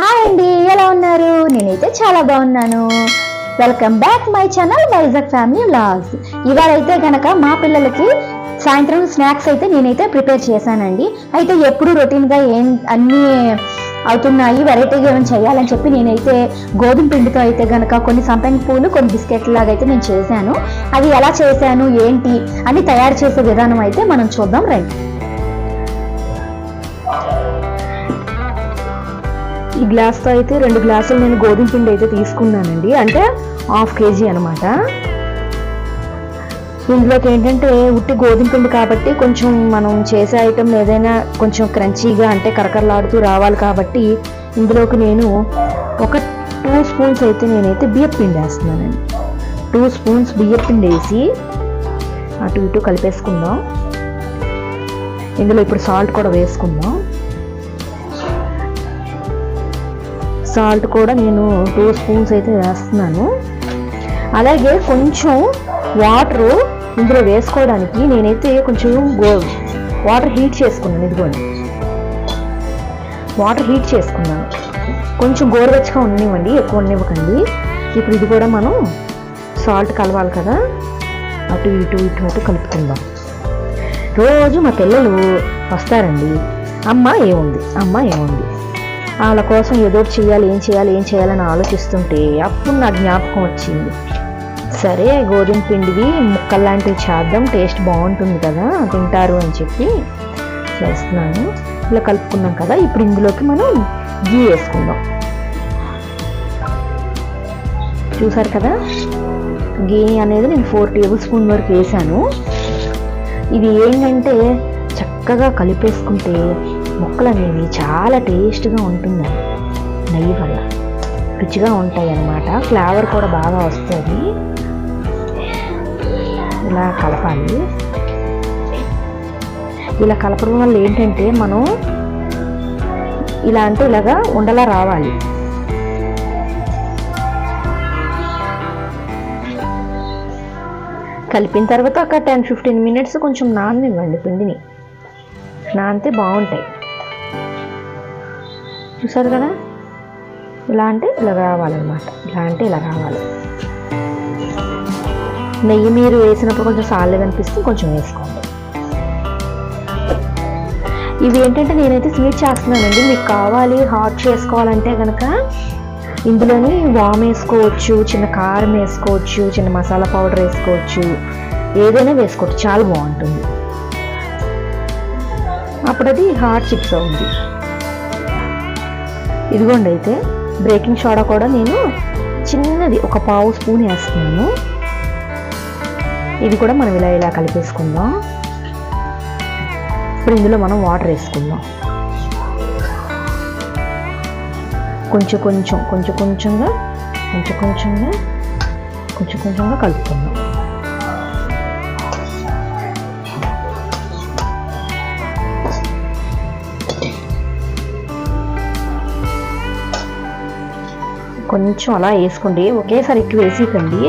Hi అండి, ఎలా ఉన్నారు? నేనైతే చాలా బాగున్నాను. Welcome back my channel Vizag family vlogs. ఇవాళ అయితే కనుక మా పిల్లలకి సాయంత్రం స్నాక్స్ అయితే నేనైతే ప్రిపేర్ చేశానండి. అయితే ఎప్పుడు రొటీన్గా అన్నీ అవుతున్నాయి, వెరైటీగా ఏమైనా చేయాలని చెప్పి నేనైతే గోధుమ పిండితో అయితే కనుక కొన్ని సంపంగి పూలు, కొన్ని బిస్కెట్ లాగా అయితే నేను చేశాను. అవి ఎలా చేశాను ఏంటి అని తయారు చేసే విధానం అయితే మనం చూద్దాం రండి. ఈ గ్లాస్తో అయితే 2 గ్లాసులు నేను గోధుమ పిండి అయితే తీసుకున్నానండి, అంటే 1/2 kg అనమాట. ఇందులోకి ఏంటంటే ఉట్టి గోధుమ పిండి కాబట్టి కొంచెం మనం చేసే ఐటెం ఏదైనా కొంచెం క్రంచీగా అంటే కరకరలాడుతూ రావాలి కాబట్టి ఇందులోకి నేను ఒక 2 స్పూన్స్ అయితే నేనైతే బియ్యం పిండి వేస్తున్నానండి. 2 స్పూన్స్ బియ్యం పిండి వేసి అటు ఇటు కలిపేసుకుందాం. ఇందులో ఇప్పుడు సాల్ట్ కూడా వేసుకుందాం. సాల్ట్ కూడా నేను 2 స్పూన్స్ అయితే వేస్తున్నాను. అలాగే కొంచెం వాటరు ఇందులో వేసుకోవడానికి నేనైతే కొంచెం వాటర్ హీట్ చేసుకున్నాను. ఇదిగోండి, వాటర్ హీట్ చేసుకున్నాను. కొంచెం గోరువెచ్చగా ఉండనివ్వండి, ఎక్కువ ఉండనివ్వకండి. ఇప్పుడు ఇది కూడా మనం సాల్ట్ కలవాలి కదా, అటు ఇటు కలుపుకుందాం. రోజు మా పిల్లలు వస్తారండి, అమ్మ ఏముంది వాళ్ళ కోసం ఏదో ఏం చేయాలని ఆలోచిస్తుంటే అప్పుడు నా జ్ఞాపకం వచ్చింది. సరే గోధుమ పిండివి ముక్కలు లాంటివి చేద్దాం, టేస్ట్ బాగుంటుంది కదా, తింటారు అని చెప్పి చేస్తున్నాను. ఇలా కలుపుకున్నాం కదా, ఇప్పుడు ఇందులోకి మనం గీ వేసుకుందాం. చూసారు కదా, గీ అనేది నేను 4 టేబుల్ స్పూన్ వరకు వేసాను. ఇది ఏంటంటే చక్కగా కలిపేసుకుంటే ముక్కలు అనేవి చాలా టేస్ట్గా ఉంటుందండి. నెయ్యి వల్ల రుచిగా ఉంటాయి అన్నమాట, ఫ్లేవర్ కూడా బాగా వస్తుంది. ఇలా కలపాలి. ఇలా కలపడం వల్ల ఏంటంటే మనం ఇలాగా ఉండలా రావాలి. కలిపిన తర్వాత ఒక 10-15 మినిట్స్ కొంచెం నాననివ్వండి. పిండిని నానితే బాగుంటాయి. చూసారు కదా, ఇలా రావాలన్నమాట. ఇలా రావాలి. నెయ్యి మీరు వేసినప్పుడు కొంచెం సాల్ట్ కనిపిస్తే కొంచెం వేసుకోండి. ఇవి ఏంటంటే నేనైతే స్వీట్ చేస్తున్నానండి. మీకు కావాలి హాట్ చేసుకోవాలంటే కనుక ఇందులోని వామ్ వేసుకోవచ్చు, చిన్న కారం వేసుకోవచ్చు, చిన్న మసాలా పౌడర్ వేసుకోవచ్చు, ఏదైనా వేసుకోవచ్చు, చాలా బాగుంటుంది. అప్పుడు అది హాట్ చిప్స్ అవుతుంది. ఇదిగోండి, అయితే బేకింగ్ సోడా కూడా నేను చిన్నది ఒక 1/2 స్పూన్ వేస్తున్నాను. ఇది కూడా మనం ఇలా కలిపేసుకుందాం. ఇప్పుడు ఇందులో మనం వాటర్ వేసుకుందాం. కొంచెంగా కలుపుకుందాం. కొంచెం అలా వేసుకోండి, ఒకేసారి ఎక్కువ వేసేకండి.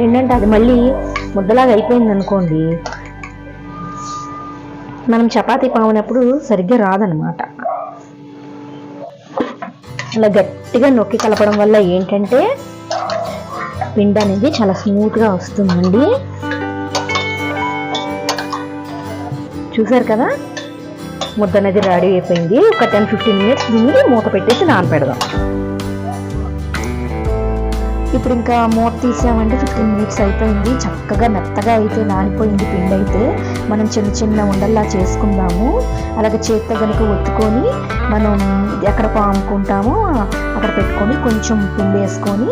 ఏంటంటే అది మళ్ళీ ముద్దలాగా అయిపోయింది అనుకోండి, మనం చపాతీ పామునప్పుడు సరిగ్గా రాదనమాట. అలా గట్టిగా నొక్కి కలపడం వల్ల ఏంటంటే పిండి అనేది చాలా స్మూత్గా వస్తుందండి. చూసారు కదా, ముద్ద అనేది రెడీ అయిపోయింది. ఒక 10-15 మినిట్స్ దీన్ని మూత పెట్టేసి నానపెడదాం. ఇప్పుడు ఇంకా మూత తీసామంటే 15 మినిట్స్ అయిపోయింది. చక్కగా మెత్తగా అయితే నానిపోయింది పిండి. అయితే మనం చిన్న ఉండల్లా చేసుకుందాము. అలాగే చేత్తో కనుక ఒత్తుకొని మనం ఎక్కడ పాముకుంటామో అక్కడ పెట్టుకొని కొంచెం పిండి వేసుకొని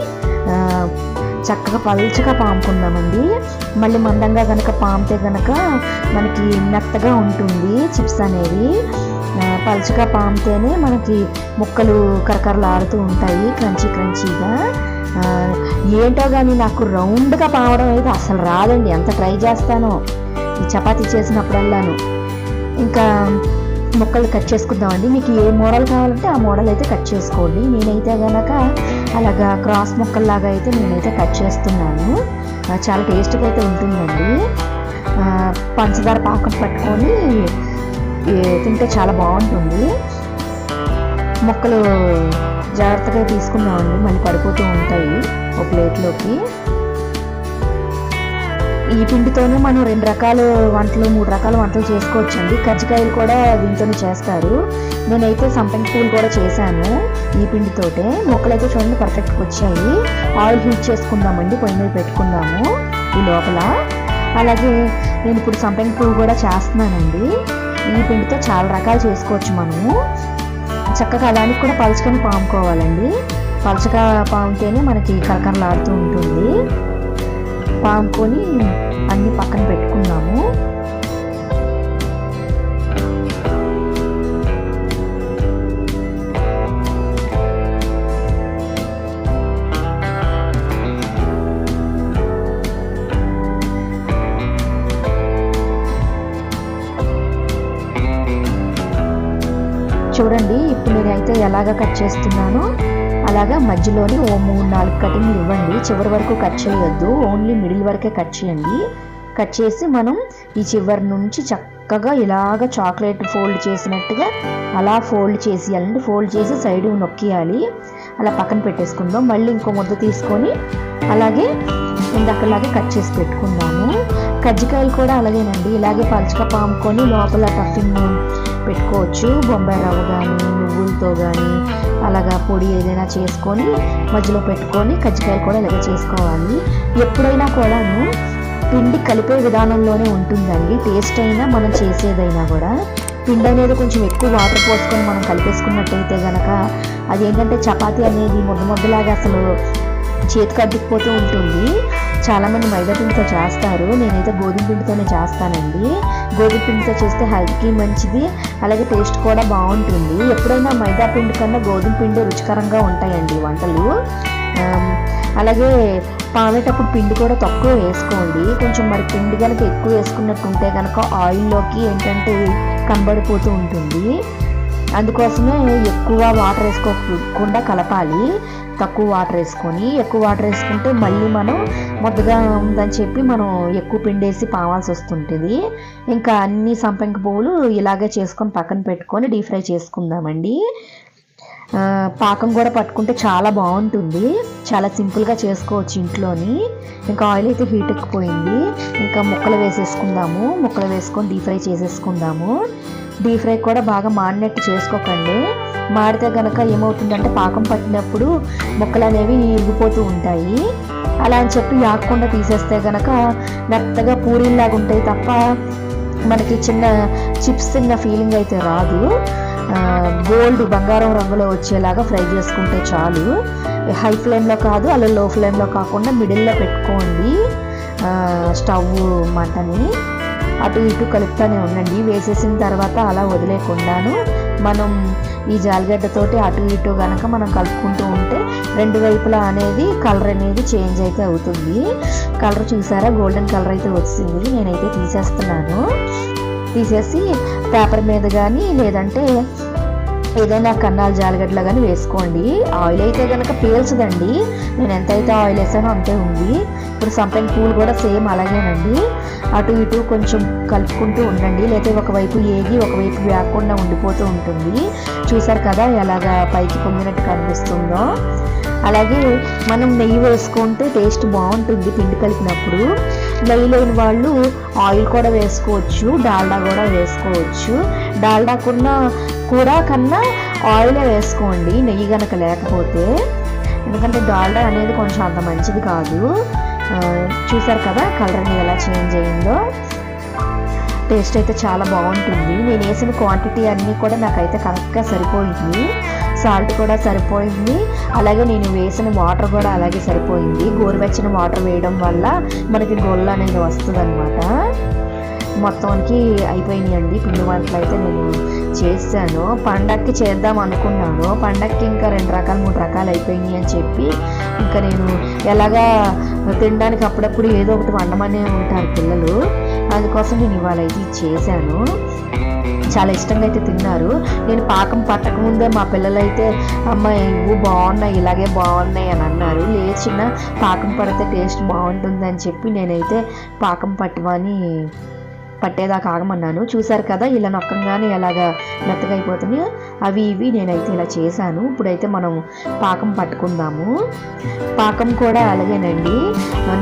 చక్కగా పల్చగా పాముకుందామండి. మళ్ళీ మందంగా కనుక పామితే కనుక మనకి మెత్తగా ఉంటుంది చిప్స్ అనేవి. పల్చగా పామితేనే మనకి ముక్కలు కరకరలాడుతూ ఉంటాయి, క్రంచీగా. ఏంటో కానీ నాకు రౌండ్గా పావడం అయితే అసలు రాదండి, ఎంత ట్రై చేస్తానో ఈ చపాతీ చేసినప్పుడల్లాను. ఇంకా ముక్కలు కట్ చేసుకుందామండి. మీకు ఏ మోడల్ కావాలంటే ఆ మోడల్ అయితే కట్ చేసుకోండి. నేనైతే కనుక అలాగా క్రాస్ ముక్కల్లాగా అయితే నేనైతే కట్ చేస్తున్నాను. చాలా టేస్ట్గా అయితే ఉంటుందండి. పంచదార పాకం పట్టుకొని తింటే చాలా బాగుంటుంది. ముక్కలు జాగ్రత్తగా తీసుకుందామండి, మళ్ళీ పడిపోతూ ఉంటాయి ఒక ప్లేట్లోకి. ఈ పిండితోనే మనం 2 రకాల వంటలు 3 రకాల వంటలు చేసుకోవచ్చండి. కజ్జికాయలు కూడా దీంతోనే చేస్తారు. నేనైతే సంపంగి పూలు కూడా చేశాను ఈ పిండితోటే. ముక్కలైతే చూడండి పర్ఫెక్ట్గా వచ్చాయి. ఆయిల్ హీట్ చేసుకుందామండి, పొయ్యి మీద పెట్టుకుందాము ఈ లోపల. అలాగే నేను ఇప్పుడు సంపంగి పువ్వు కూడా చేస్తున్నానండి. ఈ పిండితో చాలా రకాలు చేసుకోవచ్చు మనము. చక్కగా దానికి కూడా పలుచకని పాముకోవాలండి. పలుచగా పాముతేనే మనకి కరకరలాడుతూ ఉంటుంది. పాముకొని అన్ని పక్కన పెట్టుకున్నాము. చూడండి ఇప్పుడు నేనైతే ఎలాగ కట్ చేస్తున్నానో అలాగా మధ్యలోని ఓ 3-4 కటింగ్లు ఇవ్వండి. చివరి వరకు కట్ చేయొద్దు, ఓన్లీ మిడిల్ వరకే కట్ చేయండి. కట్ చేసి మనం ఈ చివరి నుంచి చక్కగా ఇలాగ చాక్లెట్ ఫోల్డ్ చేసినట్టుగా అలా ఫోల్డ్ చేసేయాలండి. ఫోల్డ్ చేసి సైడ్ నొక్కియాలి. అలా పక్కన పెట్టేసుకుందాం. మళ్ళీ ఇంకో ముద్ద తీసుకొని అలాగే ఇందాకలాగే కట్ చేసి పెట్టుకుందాము. కజ్జికాయలు కూడా అలాగేనండి, ఇలాగే పలుచగా పాముకొని లోపల టఫింగ్ పెట్టుకోవచ్చు. బొంబాయి రవ్వ కానీ నువ్వులతో కానీ అలాగా పొడి ఏదైనా చేసుకొని మధ్యలో పెట్టుకొని కజ్జికాయలు కూడా ఇలాగే చేసుకోవాలి. ఎప్పుడైనా కూడాను పిండి కలిపే విధానంలోనే ఉంటుందండి. టేస్ట్ అయినా మనం చేసేదైనా కూడా పిండి అనేది కొంచెం ఎక్కువ వాటర్ పోసుకొని మనం కలిపేసుకున్నట్టయితే కనుక అదేంటంటే చపాతీ అనేది ముద్దలాగా అసలు చేతికి అడ్డుకుపోతూ ఉంటుంది. చాలామంది మైదా పిండితో చేస్తారు, నేనైతే గోధుమ పిండితోనే చేస్తానండి. గోధుమ పిండితో చేస్తే హెల్త్కి మంచిది, అలాగే టేస్ట్ కూడా బాగుంటుంది. ఎప్పుడైనా మైదా పిండి కన్నా గోధుమ పిండి రుచికరంగా ఉంటాయండి వంటలు. అలాగే పామేటప్పుడు పిండి కూడా తక్కువ వేసుకోండి. కొంచెం మరి పిండి కనుక ఎక్కువ వేసుకున్నట్టుంటే కనుక ఆయిల్లోకి ఏంటంటే కనబడిపోతూ ఉంటుంది. అందుకోసమే ఎక్కువ వాటర్ వేసుకోకుండా కలపాలి. తక్కువ వాటర్ వేసుకొని, ఎక్కువ వాటర్ వేసుకుంటే మళ్ళీ మనం ముద్దగా ఉందని చెప్పి మనం ఎక్కువ పిండేసి పావాల్సి వస్తుంటుంది. ఇంకా అన్ని సంపంగి పువ్వులు ఇలాగే చేసుకొని పక్కన పెట్టుకొని డీప్ ఫ్రై చేసుకుందామండి. పాకం కూడా పట్టుకుంటే చాలా బాగుంటుంది. చాలా సింపుల్గా చేసుకోవచ్చు ఇంట్లోని. ఇంకా ఆయిల్ అయితే హీట్ ఎక్కిపోయింది. ఇంకా ముక్కలు వేసేసుకుందాము. ముక్కలు వేసుకొని డీప్ ఫ్రై చేసేసుకుందాము. డీప్ ఫ్రై కూడా బాగా మాడినట్టు చేసుకోకండి. మాడితే కనుక ఏమవుతుందంటే పాకం పట్టినప్పుడు ముక్కలు అనేవి ఇరిగిపోతూ ఉంటాయి. అలా అని చెప్పి ఆగకుండా తీసేస్తే కనుక మెత్తగా పూరీలాగా ఉంటాయి తప్ప మనకి చిన్న చిప్స్ తిన్న ఫీలింగ్ అయితే రాదు. గోల్డ్ బంగారం రంగులో వచ్చేలాగా ఫ్రై చేసుకుంటే చాలు. హై ఫ్లేమ్లో కాదు, అలా లో ఫ్లేమ్లో కాకుండా మిడిల్లో పెట్టుకోండి స్టవ్ మంటని. అటు ఇటు కలుపుతూనే ఉండండి. వేసేసిన తర్వాత అలా వదిలేకుండాను మనం ఈ జాలిగడ్డతోటి అటు ఇటు కనుక మనం కలుపుకుంటూ ఉంటే 2 వైపులా అనేది కలర్ అనేది చేంజ్ అయితే అవుతుంది. కలర్ చూసారా, గోల్డెన్ కలర్ అయితే వచ్చింది. నేనైతే తీసేస్తున్నాను. తీసేసి పేపర్ మీద కానీ లేదంటే ఏదైనా కన్నాలు జాలిగడ్డలో కానీ వేసుకోండి. ఆయిల్ అయితే కనుక పీల్చదండి. నేను ఎంతైతే ఆయిల్ వేసానో అంతే ఉంది. ఇప్పుడు సంపంగి పూలు కూడా సేమ్ అలాగేనండి. అటు ఇటు కొంచెం కలుపుకుంటూ ఉండండి, లేకపోతే ఒకవైపు ఏగి ఒకవైపు వేగకుండా ఉండిపోతూ ఉంటుంది. చూసారు కదా ఎలాగా పైకి పొంగినట్టు కనిపిస్తుందో. అలాగే మనం నెయ్యి వేసుకుంటే టేస్ట్ బాగుంటుంది పిండి కలిపినప్పుడు. నెయ్యి లేని వాళ్ళు ఆయిల్ కూడా వేసుకోవచ్చు, డాల్డా కూడా వేసుకోవచ్చు. డాల్డా కన్నా ఆయిలే వేసుకోండి నెయ్యి కనుక లేకపోతే, ఎందుకంటే డాల్డా అనేది కొంచెం అంత మంచిది కాదు. చూసారు కదా కలర్ అనేది ఎలా చేంజ్ అయిందో. టేస్ట్ అయితే చాలా బాగుంటుంది. నేను వేసిన క్వాంటిటీ అన్నీ కూడా నాకైతే కరెక్ట్గా సరిపోయింది. సాల్ట్ కూడా సరిపోయింది, అలాగే నేను వేసిన వాటర్ కూడా అలాగే సరిపోయింది. గోరువెచ్చని వాటర్ వేయడం వల్ల మనకి గొల్ల అనేది వస్తుంది అనమాట. మొత్తానికి అయిపోయినాయండి పిండి వంటలు అయితే నేను చేశాను. పండక్కి చేద్దాం అనుకున్నాను. పండక్కి ఇంకా 2 రకాలు 3 రకాలు అయిపోయినాయి అని చెప్పి ఇంకా నేను ఎలాగా తినడానికి అప్పుడప్పుడు ఏదో ఒకటి వండమనే ఉంటారు పిల్లలు. అందుకోసం నేను ఇవాళ అయితే చేశాను. చాలా ఇష్టంగా అయితే తిన్నారు. నేను పాకం పట్టకముందే మా పిల్లలైతే అమ్మాయి ఇవ్వు బాగున్నాయి, ఇలాగే బాగున్నాయి అని అన్నారు. లేదు చిన్న పాకం పడితే టేస్ట్ బాగుంటుంది అని చెప్పి నేనైతే పాకం పట్టమని పట్టేదాకా ఆగమన్నాను. చూసారు కదా ఇలా నొక్కంగానే ఎలాగా మెత్తగా అయిపోతున్నాయి. అవి ఇవి నేనైతే ఇలా చేశాను. ఇప్పుడైతే మనం పాకం పట్టుకుందాము. పాకం కూడా అలాగేనండి.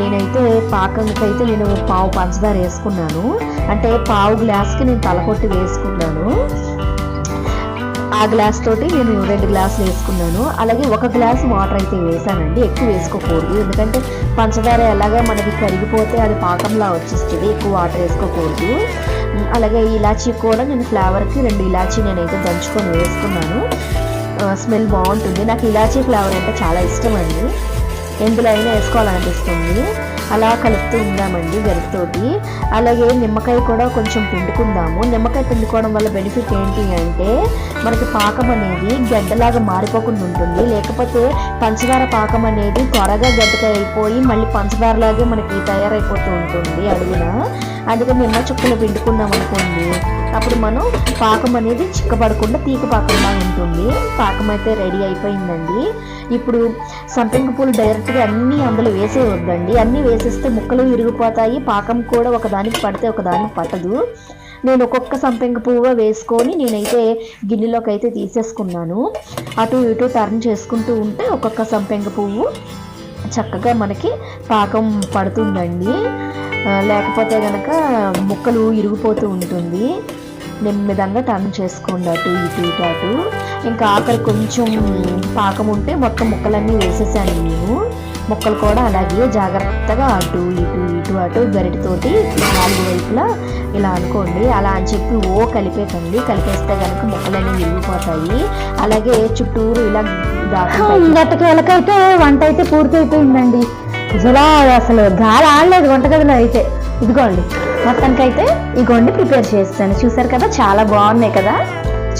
నేనైతే పాకంకైతే నేను పావు పంచదార వేసుకున్నాను. అంటే పావు గ్లాస్కి నేను తలకొట్టి వేసుకున్నాను. ఆ గ్లాస్ తోటి నేను 2 గ్లాసులు వేసుకున్నాను. అలాగే 1 గ్లాస్ వాటర్ అయితే వేసానండి. ఎక్కువ వేసుకోకూడదు, ఎందుకంటే పంచదార ఎలాగా మనకి కరిగిపోతే అది పాకంలా వచ్చేస్తుంది. ఎక్కువ వాటర్ వేసుకోకూడదు. అలాగే ఇలాచీ కూడా నేను ఫ్లేవర్కి 2 ఇలాచీ నేనైతే దంచుకొని వేసుకున్నాను. స్మెల్ బాగుంటుంది. నాకు ఇలాచీ ఫ్లేవర్ అంటే చాలా ఇష్టం అండి. ఎందులో అయినా వేసుకోవాలనిపిస్తుంది. అలా కలుపుతూ ఉందామండి గరిటతోటి. అలాగే నిమ్మకాయ కూడా కొంచెం పిండుకుందాము. నిమ్మకాయ పిండుకోవడం వల్ల బెనిఫిట్ ఏంటి అంటే మనకి పాకం అనేది గడ్డలాగా మారిపోకుండా ఉంటుంది. లేకపోతే పంచదార పాకం అనేది త్వరగా గడ్డగా అయిపోయి మళ్ళీ పంచదారలాగే మనకి తయారైపోతూ ఉంటుంది అడుగున. అందుకని నిమ్మ చుక్కలు పిండుకున్నాం అనుకోండి, అప్పుడు మనం పాకం అనేది చిక్కబడకుండా తీగ పాకంలా ఉంటుంది. పాకం అయితే రెడీ అయిపోయిందండి. ఇప్పుడు సంపెంగ పూలు డైరెక్ట్గా అన్నీ అందులో వేసేయొద్దండి. అన్నీ వేసేస్తే ముక్కలు విరిగిపోతాయి. పాకం కూడా ఒకదానికి పడితే ఒకదానికి పట్టదు. నేను ఒక్కొక్క సంపెంగ పువ్వు వేసుకొని నేనైతే గిన్నెలోకి అయితే తీసేసుకున్నాను. అటు ఇటు టర్న్ చేసుకుంటూ ఉంటే ఒక్కొక్క సంపెంగ పువ్వు చక్కగా మనకి పాకం పడుతుందండి. లేకపోతే కనుక ముక్కలు ఇరిగిపోతూ ఉంటుంది. నెమ్మదిగా టర్న్ చేసుకోండి అటు ఇటు. ఇంకా ఆఖరి కొంచెం పాకం ఉంటే మొత్తం ముక్కలన్నీ వేసేసాను నేను. ముక్కలు కూడా అలాగే జాగ్రత్తగా అటు ఇటు గరిటతోటి 4 వైపులా ఇలా అనుకోండి. అలా అని చెప్పి కలిపేకండి. కలిపేస్తే కనుక ముక్కలన్నీ విరిగిపోతాయి. అలాగే చుట్టూరు ఇలా గట్టకి వెళ్ళకైతే వంట అయితే పూర్తి అయిపోయిందండి. అసలు గాలి ఆడలేదు వంటగదిలో అయితే. ఇదిగోండి మొత్తానికైతే ఇగోండి ప్రిపేర్ చేస్తాను. చూసారు కదా, చాలా బాగున్నాయి కదా.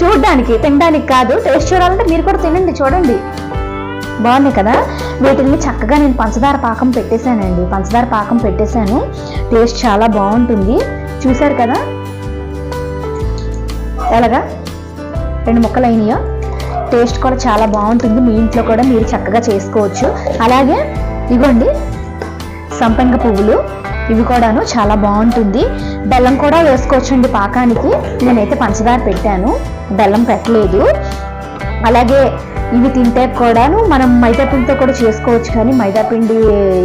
చూడడానికి, తినడానికి కాదు, టేస్ట్ చూడాలంటే మీరు కూడా తినండి, చూడండి. బాగున్నాయి కదా. వీటిని చక్కగా నేను పంచదార పాకం పెట్టేశానండి. పంచదార పాకం పెట్టేశాను. టేస్ట్ చాలా బాగుంటుంది. చూసారు కదా ఎలాగా 2 ముక్కలు అయినాయో. టేస్ట్ కూడా చాలా బాగుంటుంది. మీ ఇంట్లో కూడా మీరు చక్కగా చేసుకోవచ్చు. అలాగే ఇగోండి సంపెంగ పువ్వులు, ఇవి కూడాను చాలా బాగుంటుంది. బెల్లం కూడా వేసుకోవచ్చండి పాకానికి. నేనైతే పంచదార పెట్టాను, బెల్లం పెట్టలేదు. అలాగే ఇవి తింటే కూడాను మనం మైదాపిండితో కూడా చేసుకోవచ్చు, కానీ మైదాపిండి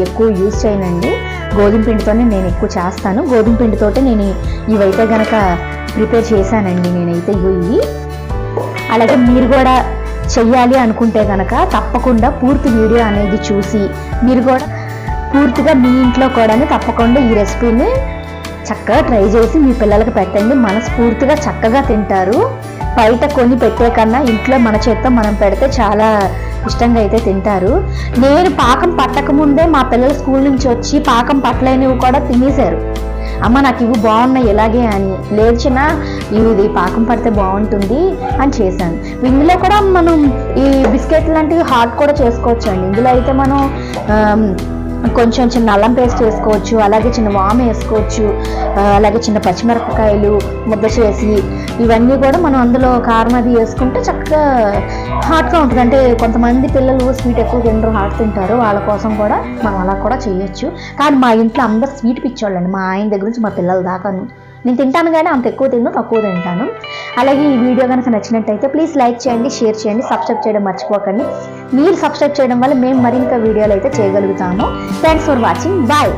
ఎక్కువ యూజ్ చేయనండి. గోధుమ పిండితోనే నేను ఎక్కువ చేస్తాను. గోధుమ పిండితోటే నేను ఇవైతే కనుక ప్రిపేర్ చేశానండి నేనైతే ఇవి. అలాగే మీరు కూడా చెయ్యాలి అనుకుంటే కనుక తప్పకుండా పూర్తి వీడియో అనేది చూసి మీరు కూడా పూర్తిగా మీ ఇంట్లో కూడా తప్పకుండా ఈ రెసిపీని చక్కగా ట్రై చేసి మీ పిల్లలకు పెట్టండి. మనస్ఫూర్తిగా చక్కగా తింటారు. బయట కొని పెట్టే కన్నా ఇంట్లో మన చేత్తో మనం పెడితే చాలా ఇష్టంగా అయితే తింటారు. నేను పాకం పట్టకముందే మా పిల్లలు స్కూల్ నుంచి వచ్చి పాకం పట్టలేనివి కూడా తినేశారు. అమ్మ నాకు ఇవి బాగున్నాయి ఇలాగే అని. లేచినా ఇది పాకం పడితే బాగుంటుంది అని చేశాను. ఇందులో కూడా మనం ఈ బిస్కెట్ లాంటివి హాట్ కూడా చేసుకోవచ్చు అండి. ఇందులో అయితే మనం కొంచెం చిన్న అల్లం పేస్ట్ వేసుకోవచ్చు, అలాగే చిన్న వాము వేసుకోవచ్చు, అలాగే చిన్న పచ్చిమిరపకాయలు ముద్ద చేసి ఇవన్నీ కూడా మనం అందులో కారం అది వేసుకుంటే చక్కగా హాట్గా ఉంటుంది. అంటే కొంతమంది పిల్లలు స్వీట్ ఎక్కువ తినరు, హాట్ తింటారు. వాళ్ళ కోసం కూడా మనం అలా కూడా చేయొచ్చు. కానీ మా ఇంట్లో అందరు స్వీట్ పిచ్చోళ్ళండి. మా ఆయన దగ్గర నుంచి మా పిల్లల దాకాను. నేను తింటాను కానీ అంత ఎక్కువ తిన్ను, తక్కువ తింటాను. అలాగే ఈ వీడియో కనుక నచ్చినట్టయితే ప్లీజ్ లైక్ చేయండి, షేర్ చేయండి, సబ్స్క్రైబ్ చేయడం మర్చిపోకండి. మీరు సబ్స్క్రైబ్ చేయడం వల్ల మేము మరింత వీడియోలు అయితే చేయగలుగుతాము. Thanks for watching. బాయ్.